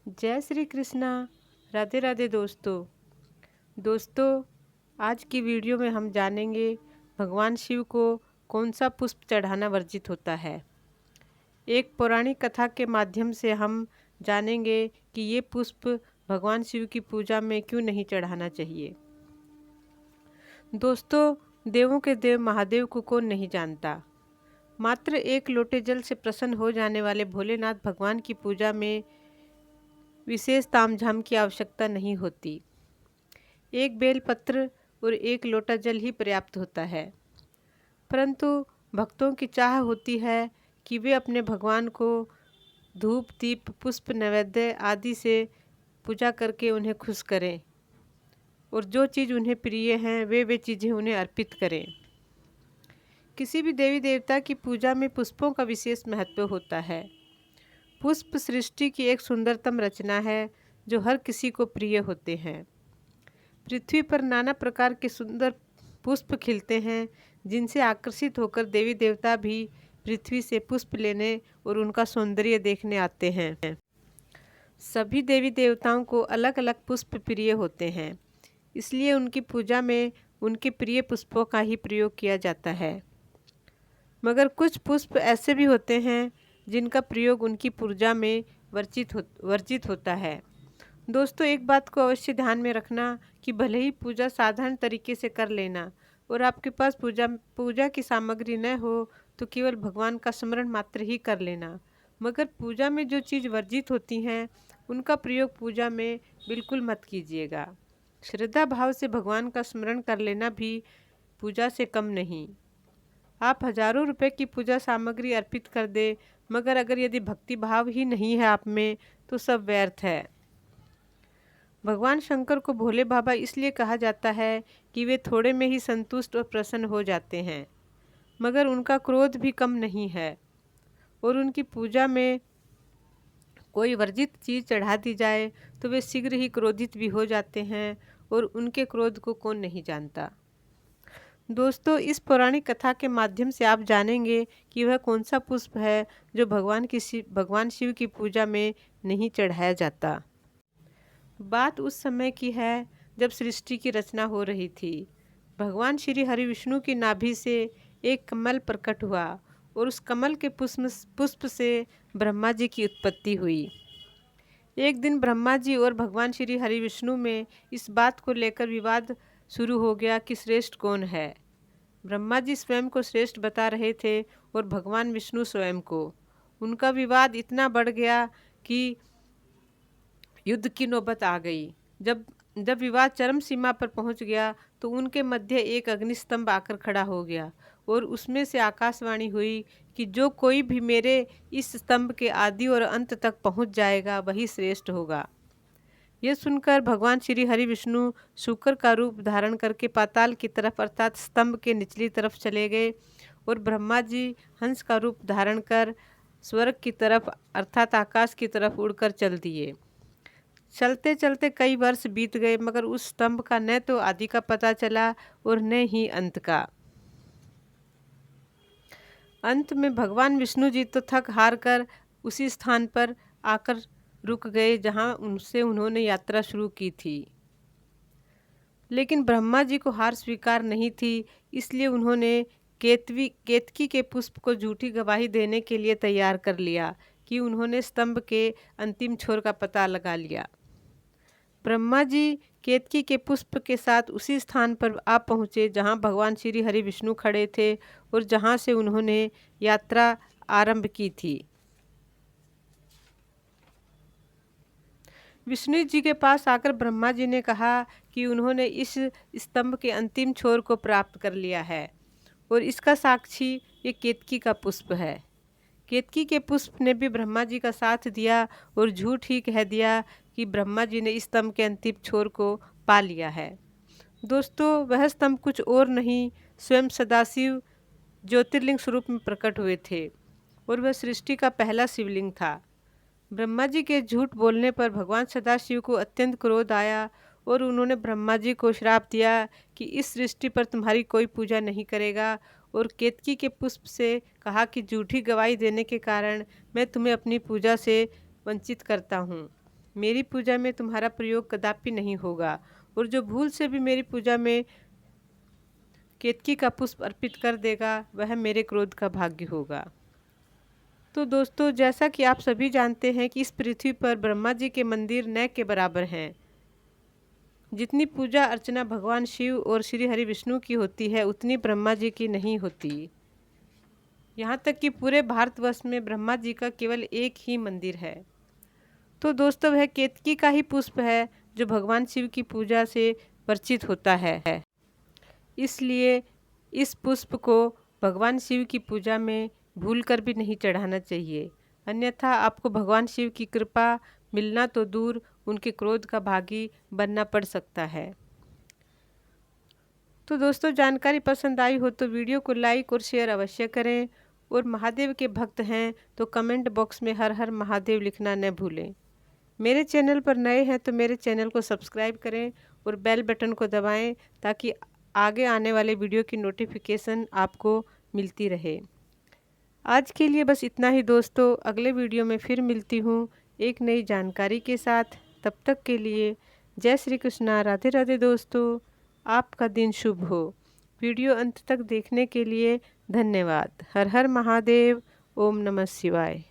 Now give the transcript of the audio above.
जय श्री कृष्णा। राधे राधे दोस्तों, आज की वीडियो में हम जानेंगे भगवान शिव को कौन सा पुष्प चढ़ाना वर्जित होता है। एक पौराणिक कथा के माध्यम से हम जानेंगे कि ये पुष्प भगवान शिव की पूजा में क्यों नहीं चढ़ाना चाहिए। दोस्तों, देवों के देव महादेव को कौन नहीं जानता। मात्र एक लोटे जल से प्रसन्न हो जाने वाले भोलेनाथ भगवान की पूजा में विशेष तामझाम की आवश्यकता नहीं होती। एक बेलपत्र और एक लोटा जल ही पर्याप्त होता है, परंतु भक्तों की चाह होती है कि वे अपने भगवान को धूप दीप पुष्प नैवेद्य आदि से पूजा करके उन्हें खुश करें और जो चीज़ उन्हें प्रिय हैं वे चीज़ें उन्हें अर्पित करें। किसी भी देवी देवता की पूजा में पुष्पों का विशेष महत्व होता है। पुष्प सृष्टि की एक सुंदरतम रचना है जो हर किसी को प्रिय होते हैं। पृथ्वी पर नाना प्रकार के सुंदर पुष्प खिलते हैं, जिनसे आकर्षित होकर देवी देवता भी पृथ्वी से पुष्प लेने और उनका सौंदर्य देखने आते हैं। सभी देवी देवताओं को अलग अलग पुष्प प्रिय होते हैं, इसलिए उनकी पूजा में उनके प्रिय पुष्पों का ही प्रयोग किया जाता है। मगर कुछ पुष्प ऐसे भी होते हैं जिनका प्रयोग उनकी पूजा में वर्जित होता है। दोस्तों, एक बात को अवश्य ध्यान में रखना कि भले ही पूजा साधारण तरीके से कर लेना और आपके पास पूजा की सामग्री न हो तो केवल भगवान का स्मरण मात्र ही कर लेना, मगर पूजा में जो चीज़ वर्जित होती हैं उनका प्रयोग पूजा में बिल्कुल मत कीजिएगा। श्रद्धा भाव से भगवान का स्मरण कर लेना भी पूजा से कम नहीं। आप हजारों रुपए की पूजा सामग्री अर्पित कर दे, मगर अगर यदि भक्ति भाव ही नहीं है आप में तो सब व्यर्थ है। भगवान शंकर को भोले बाबा इसलिए कहा जाता है कि वे थोड़े में ही संतुष्ट और प्रसन्न हो जाते हैं, मगर उनका क्रोध भी कम नहीं है और उनकी पूजा में कोई वर्जित चीज़ चढ़ा दी जाए तो वे शीघ्र ही क्रोधित भी हो जाते हैं और उनके क्रोध को कौन नहीं जानता। दोस्तों, इस पौराणिक कथा के माध्यम से आप जानेंगे कि वह कौन सा पुष्प है जो भगवान शिव की पूजा में नहीं चढ़ाया जाता। बात उस समय की है जब सृष्टि की रचना हो रही थी। भगवान श्री हरि विष्णु की नाभि से एक कमल प्रकट हुआ और उस कमल के पुष्प से ब्रह्मा जी की उत्पत्ति हुई। एक दिन ब्रह्मा जी और भगवान श्री हरि विष्णु में इस बात को लेकर विवाद शुरू हो गया कि श्रेष्ठ कौन है। ब्रह्मा जी स्वयं को श्रेष्ठ बता रहे थे और भगवान विष्णु स्वयं को। उनका विवाद इतना बढ़ गया कि युद्ध की नौबत आ गई। जब विवाद चरम सीमा पर पहुंच गया तो उनके मध्य एक अग्निस्तंभ आकर खड़ा हो गया और उसमें से आकाशवाणी हुई कि जो कोई भी मेरे इस स्तंभ के आदि और अंत तक पहुंच जाएगा वही श्रेष्ठ होगा। यह सुनकर भगवान श्री हरि विष्णु शुक्र का रूप धारण करके पाताल की तरफ अर्थात स्तंभ के निचली तरफ चले गए और ब्रह्मा जी हंस का रूप धारण कर स्वर्ग की तरफ अर्थात आकाश की तरफ उड़कर चल दिए। चलते चलते कई वर्ष बीत गए, मगर उस स्तंभ का न तो आदि का पता चला और न ही अंत का। अंत में भगवान विष्णु जी तो थक हार कर उसी स्थान पर आकर रुक गए जहां उन्होंने यात्रा शुरू की थी। लेकिन ब्रह्मा जी को हार स्वीकार नहीं थी, इसलिए उन्होंने केतकी के पुष्प को झूठी गवाही देने के लिए तैयार कर लिया कि उन्होंने स्तंभ के अंतिम छोर का पता लगा लिया। ब्रह्मा जी केतकी के पुष्प के साथ उसी स्थान पर आ पहुँचे जहाँ भगवान श्री हरि विष्णु खड़े थे और जहाँ से उन्होंने यात्रा आरंभ की थी। विष्णु जी के पास आकर ब्रह्मा जी ने कहा कि उन्होंने इस स्तंभ के अंतिम छोर को प्राप्त कर लिया है और इसका साक्षी ये केतकी का पुष्प है। केतकी के पुष्प ने भी ब्रह्मा जी का साथ दिया और झूठ ही कह दिया कि ब्रह्मा जी ने इस स्तंभ के अंतिम छोर को पा लिया है। दोस्तों, वह स्तंभ कुछ और नहीं स्वयं सदाशिव ज्योतिर्लिंग स्वरूप में प्रकट हुए थे और वह सृष्टि का पहला शिवलिंग था। ब्रह्मा जी के झूठ बोलने पर भगवान सदाशिव को अत्यंत क्रोध आया और उन्होंने ब्रह्मा जी को श्राप दिया कि इस सृष्टि पर तुम्हारी कोई पूजा नहीं करेगा और केतकी के पुष्प से कहा कि झूठी गवाही देने के कारण मैं तुम्हें अपनी पूजा से वंचित करता हूँ। मेरी पूजा में तुम्हारा प्रयोग कदापि नहीं होगा, और जो भूल से भी मेरी पूजा में केतकी का पुष्प अर्पित कर देगा वह मेरे क्रोध का भागी होगा। तो दोस्तों, जैसा कि आप सभी जानते हैं कि इस पृथ्वी पर ब्रह्मा जी के मंदिर न के बराबर हैं। जितनी पूजा अर्चना भगवान शिव और श्री हरि विष्णु की होती है उतनी ब्रह्मा जी की नहीं होती। यहाँ तक कि पूरे भारतवर्ष में ब्रह्मा जी का केवल एक ही मंदिर है। तो दोस्तों, वह केतकी का ही पुष्प है जो भगवान शिव की पूजा से परिचित होता है। इसलिए इस पुष्प को भगवान शिव की पूजा में भूलकर भी नहीं चढ़ाना चाहिए, अन्यथा आपको भगवान शिव की कृपा मिलना तो दूर उनके क्रोध का भागी बनना पड़ सकता है। तो दोस्तों, जानकारी पसंद आई हो तो वीडियो को लाइक और शेयर अवश्य करें, और महादेव के भक्त हैं तो कमेंट बॉक्स में हर हर महादेव लिखना न भूलें। मेरे चैनल पर नए हैं तो मेरे चैनल को सब्सक्राइब करें और बेल बटन को दबाएं ताकि आगे आने वाले वीडियो की नोटिफिकेशन आपको मिलती रहे। आज के लिए बस इतना ही दोस्तों, अगले वीडियो में फिर मिलती हूँ एक नई जानकारी के साथ। तब तक के लिए जय श्री कृष्णा, राधे राधे दोस्तों, आपका दिन शुभ हो। वीडियो अंत तक देखने के लिए धन्यवाद। हर हर महादेव, ओम नमः शिवाय।